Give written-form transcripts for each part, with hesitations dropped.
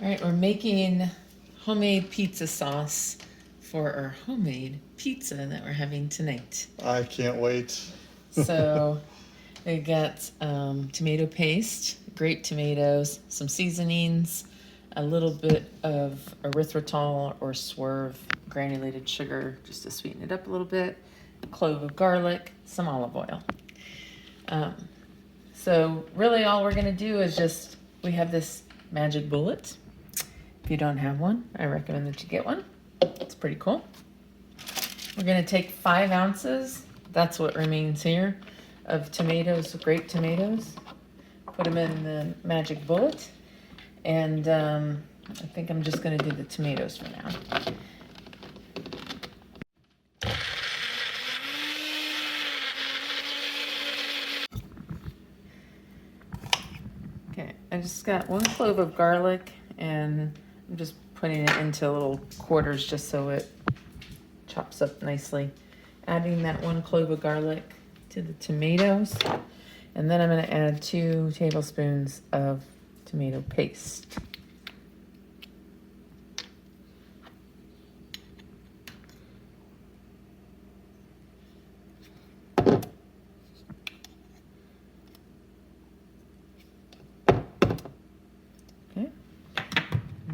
All right, we're making homemade pizza sauce for our homemade pizza that we're having tonight. I can't wait. So we got tomato paste, grape tomatoes, some seasonings, a little bit of erythritol or Swerve granulated sugar just to sweeten it up a little bit, clove of garlic, some olive oil. So really all we're gonna do is just, we have this magic bullet. If you don't have one, I recommend that you get one. It's pretty cool. We're gonna take 5 ounces, that's what remains here, of tomatoes, grape tomatoes. Put them in the magic bullet. And I think I'm just gonna do the tomatoes for now. Okay, I just got 1 clove of garlic and I'm just putting it into little quarters just so it chops up nicely. Adding that 1 clove of garlic to the tomatoes. And then I'm gonna add 2 tablespoons of tomato paste. Okay.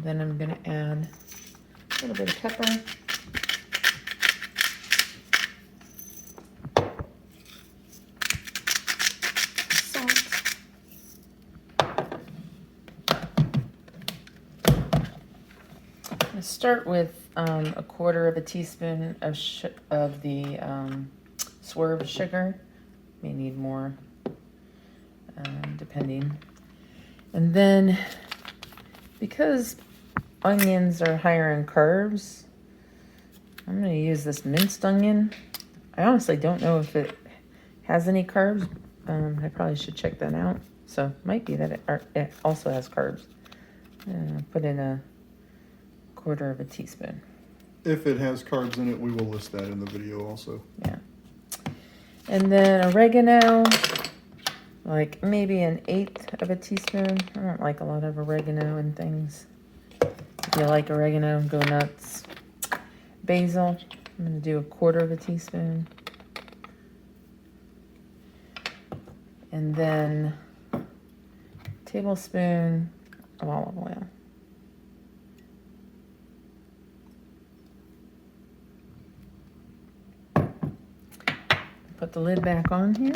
Then I'm gonna add a little bit of pepper. Start with a 1/4 teaspoon of the Swerve sugar. May need more, depending. And then, because onions are higher in carbs, I'm going to use this minced onion. I honestly don't know if it has any carbs. I probably should check that out. So it might be that it also has carbs. Put in a 1/4 teaspoon. If it has carbs in it, we will list that in the video also. Yeah. And then oregano, like maybe 1/8 teaspoon. I don't like a lot of oregano and things. If you like oregano, go nuts. Basil, I'm going to do a 1/4 teaspoon. And then a tablespoon of olive oil. Put the lid back on here.